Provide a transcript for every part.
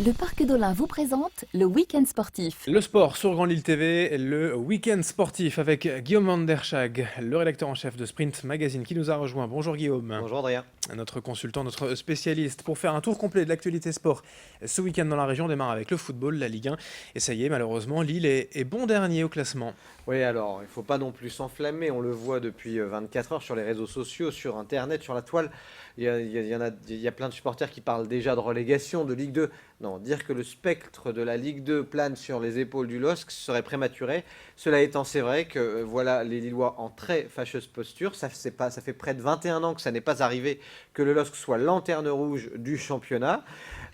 Le Parc d'Olin vous présente le Week-end sportif. Le sport sur Grand Lille TV, le week-end sportif avec Guillaume Van der Schag, le rédacteur en chef de Sprint Magazine qui nous a rejoint. Bonjour Guillaume. Bonjour Adrien. Notre consultant, notre spécialiste pour faire un tour complet de l'actualité sport. Ce week-end dans la région démarre avec le football, la Ligue 1. Et ça y est, malheureusement, Lille est bon dernier au classement. Oui, alors, il ne faut pas non plus s'enflammer. On le voit depuis 24 heures sur les réseaux sociaux, sur Internet, sur la toile. Il y a plein de supporters qui parlent déjà de relégation, de Ligue 2. Non, dire que le spectre de la Ligue 2 plane sur les épaules du LOSC serait prématuré. Cela étant, c'est vrai que voilà les Lillois en très fâcheuse posture. Ça fait près de 21 ans que ça n'est pas arrivé que le LOSC soit lanterne rouge du championnat.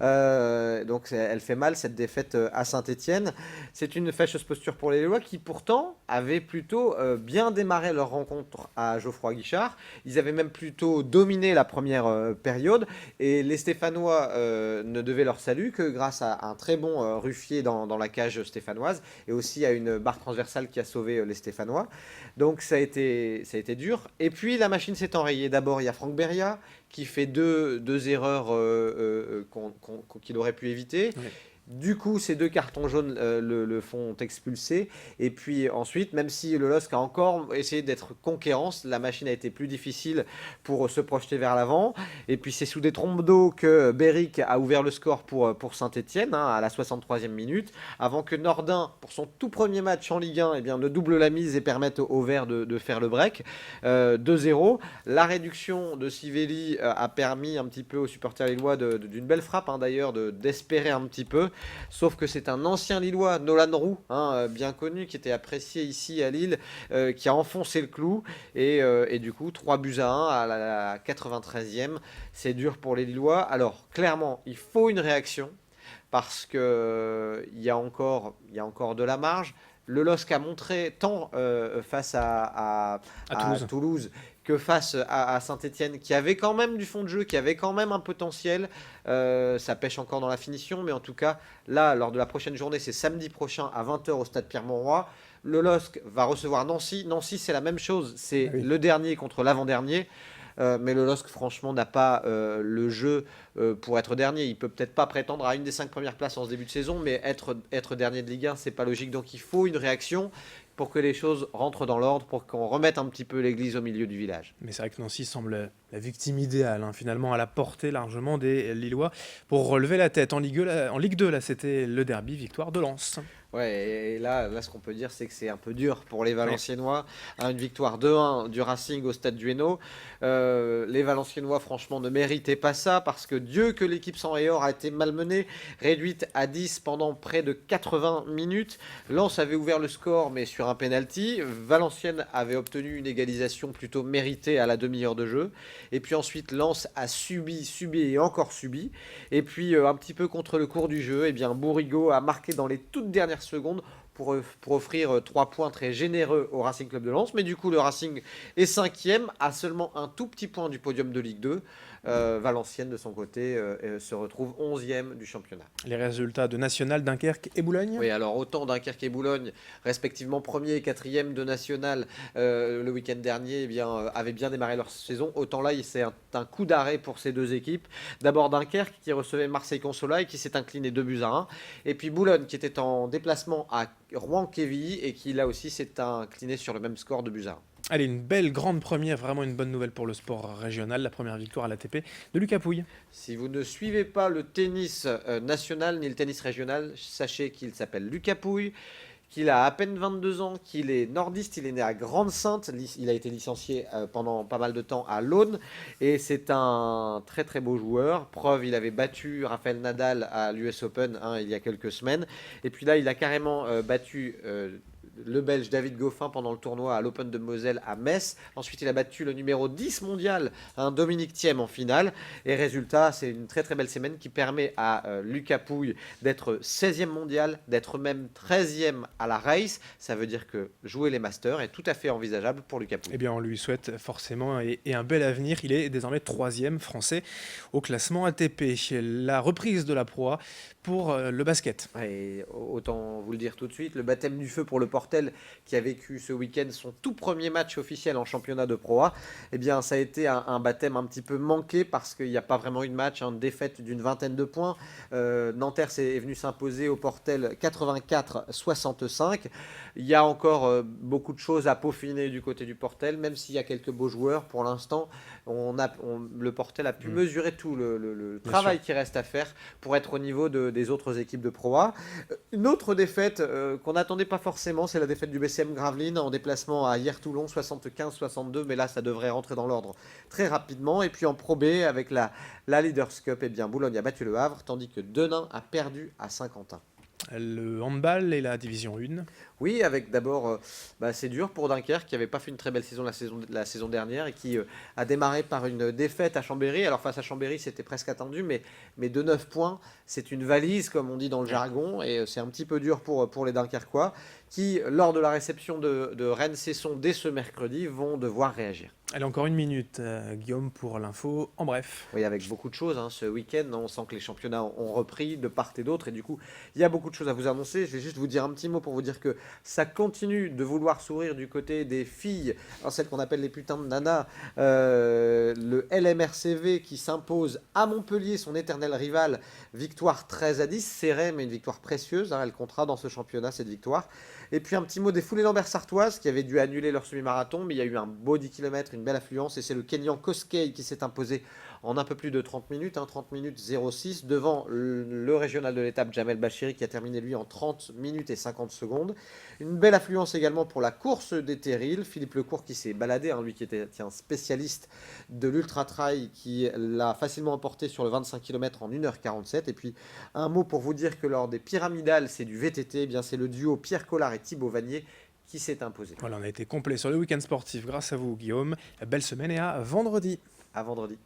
Donc elle fait mal cette défaite à Saint-Etienne. C'est une fâcheuse posture pour les Lillois qui pourtant avaient plutôt bien démarré leur rencontre à Geoffroy Guichard. Ils avaient même plutôt dominé la première période et les Stéphanois ne devaient leur salut que grâce à un très bon Ruffier dans la cage stéphanoise et aussi à une barre transversale qui a sauvé les Stéphanois. Donc ça a été dur. Et puis la machine s'est enrayée. D'abord il y a Franck Beria qui fait deux erreurs qu'il aurait pu éviter. Oui. Du coup, ces 2 cartons jaunes le font expulser. Et puis ensuite, même si le LOSC a encore essayé d'être conquérant, la machine a été plus difficile pour se projeter vers l'avant. Et puis c'est sous des trompes d'eau que Béric a ouvert le score pour Saint-Etienne à la 63e minute, avant que Nordin, pour son tout premier match en Ligue 1, ne double la mise et permette au Vert de faire le break. 2-0. La réduction de Sivelli a permis un petit peu aux supporters lillois d'une belle frappe, d'ailleurs, d'espérer un petit peu. Sauf que c'est un ancien Lillois, Nolan Roux, bien connu, qui était apprécié ici à Lille, qui a enfoncé le clou. Et du coup, 3-1 à la 93e. C'est dur pour les Lillois. Alors, clairement, il faut une réaction parce qu'il y a encore de la marge. Le LOSC a montré tant face à Toulouse que face à Saint-Etienne, qui avait quand même du fond de jeu, qui avait quand même un potentiel. Ça pêche encore dans la finition, mais en tout cas, là, lors de la prochaine journée, c'est samedi prochain à 20h au stade Pierre-Mauroy. Le LOSC va recevoir Nancy. Nancy, c'est la même chose. C'est le dernier contre l'avant-dernier. Mais le LOSC, franchement, n'a pas le jeu pour être dernier. Il peut peut-être pas prétendre à une des 5 premières places en ce début de saison, mais être dernier de Ligue 1, c'est pas logique. Donc il faut une réaction pour que les choses rentrent dans l'ordre, pour qu'on remette un petit peu l'église au milieu du village. Mais c'est vrai que Nancy semble la victime idéale, finalement à la portée largement des Lillois pour relever la tête. En Ligue 2, là, c'était le derby, victoire de Lens. Ouais, et là, ce qu'on peut dire, c'est que c'est un peu dur pour les Valenciennois. Une victoire 2-1 du Racing au stade du Hainaut. Les Valenciennois, franchement, ne méritaient pas ça parce que Dieu que l'équipe sans Réor a été malmenée, réduite à 10 pendant près de 80 minutes. Lens avait ouvert le score, mais sur un penalty. Valenciennes avait obtenu une égalisation plutôt méritée à la demi-heure de jeu. Et puis ensuite, Lens a subi et encore subi. Et puis, un petit peu contre le cours du jeu, Bourrigaud a marqué dans les toutes dernières secondes pour offrir 3 points très généreux au Racing Club de Lens. Mais du coup, le Racing est 5e, à seulement un tout petit point du podium de Ligue 2. Valenciennes, de son côté, se retrouve 11e du championnat. Les résultats de National, Dunkerque et Boulogne ? Oui, alors autant Dunkerque et Boulogne, respectivement 1er et 4e de National, le week-end dernier, avaient bien démarré leur saison. Autant là, c'est un coup d'arrêt pour ces 2 équipes. D'abord Dunkerque, qui recevait Marseille-Consola et qui s'est incliné 2-1. Et puis Boulogne, qui était en déplacement à Rouen-Quevilly et qui, là aussi, s'est incliné sur le même score de 2-1. Allez, une belle grande première, vraiment une bonne nouvelle pour le sport régional, la première victoire à l'ATP de Lucas Pouille. Si vous ne suivez pas le tennis national ni le tennis régional, sachez qu'il s'appelle Lucas Pouille, qu'il a à peine 22 ans, qu'il est nordiste, il est né à Grande-Synthe, il a été licencié pendant pas mal de temps à l'Aune, et c'est un très très beau joueur. Preuve, il avait battu Rafael Nadal à l'US Open il y a quelques semaines, et puis là il a carrément battu le Belge David Goffin pendant le tournoi à l'Open de Moselle à Metz. Ensuite, il a battu le numéro 10 mondial, Dominique Thiem, en finale. Et résultat, c'est une très très belle semaine qui permet à Lucas Pouille d'être 16e mondial, d'être même 13e à la race. Ça veut dire que jouer les Masters est tout à fait envisageable pour Lucas Pouille. Eh bien, on lui souhaite forcément et un bel avenir. Il est désormais 3e français au classement ATP. La reprise de la proie pour le basket. Et autant vous le dire tout de suite, le baptême du feu pour le porteur Portel qui a vécu ce week-end son tout premier match officiel en championnat de Pro A. Eh bien, ça a été un baptême un petit peu manqué parce qu'il n'y a pas vraiment eu de match, une défaite d'une vingtaine de points. Nanterre est venu s'imposer au Portel 84-65. Il y a encore beaucoup de choses à peaufiner du côté du Portel, même s'il y a quelques beaux joueurs. Pour l'instant, le Portel a pu mesurer tout le travail qui reste à faire pour être au niveau des autres équipes de Pro A. Une autre défaite qu'on n'attendait pas forcément, c'est la défaite du BCM Gravelines en déplacement à Hyères-Toulon, 75-62, mais là ça devrait rentrer dans l'ordre très rapidement. Et puis en Pro B, avec la Leaders Cup, eh bien, Boulogne a battu le Havre, tandis que Denain a perdu à Saint-Quentin. Le handball et la division 1. Oui, avec d'abord, c'est dur pour Dunkerque qui n'avait pas fait une très belle saison la saison dernière et qui a démarré par une défaite à Chambéry. Alors face à Chambéry, c'était presque attendu, mais de 9 points, c'est une valise, comme on dit dans le jargon, et c'est un petit peu dur pour les Dunkerquois qui, lors de la réception de Rennes-Cesson dès ce mercredi, vont devoir réagir. Allez, encore une minute, Guillaume, pour l'info, en bref. Oui, avec beaucoup de choses. Ce week-end, on sent que les championnats ont repris de part et d'autre. Et du coup, il y a beaucoup de choses à vous annoncer. Je vais juste vous dire un petit mot pour vous dire que ça continue de vouloir sourire du côté des filles. Alors, celles qu'on appelle les putains de nanas. Le LMRCV qui s'impose à Montpellier, son éternel rival. Victoire 13-10, serrée, mais une victoire précieuse. Elle comptera dans ce championnat, cette victoire. Et puis un petit mot des Foulées Lambert sartoises qui avaient dû annuler leur semi-marathon, mais il y a eu un beau 10 km, une belle affluence, et c'est le Kenyan Koskei qui s'est imposé en un peu plus de 30 minutes, 30 minutes 06, devant le régional de l'étape Jamel Bachiri qui a terminé lui en 30 minutes et 50 secondes. Une belle affluence également pour la course des terrils, Philippe Lecourt qui s'est baladé, lui qui était un spécialiste de l'ultra-trail qui l'a facilement emporté sur le 25 km en 1h47. Et puis un mot pour vous dire que lors des pyramidales, c'est du VTT, eh bien c'est le duo Pierre Collard et Thibaut Vanier qui s'est imposé. Voilà, on a été complet sur le week-end sportif grâce à vous, Guillaume. Belle semaine et à vendredi. À vendredi.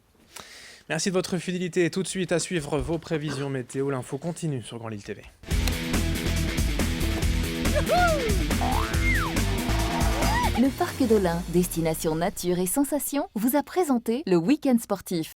Merci de votre fidélité. Tout de suite à suivre vos prévisions météo. L'info continue sur Grand Lille TV. Le Parc d'Olin, destination nature et sensations, vous a présenté le week-end sportif.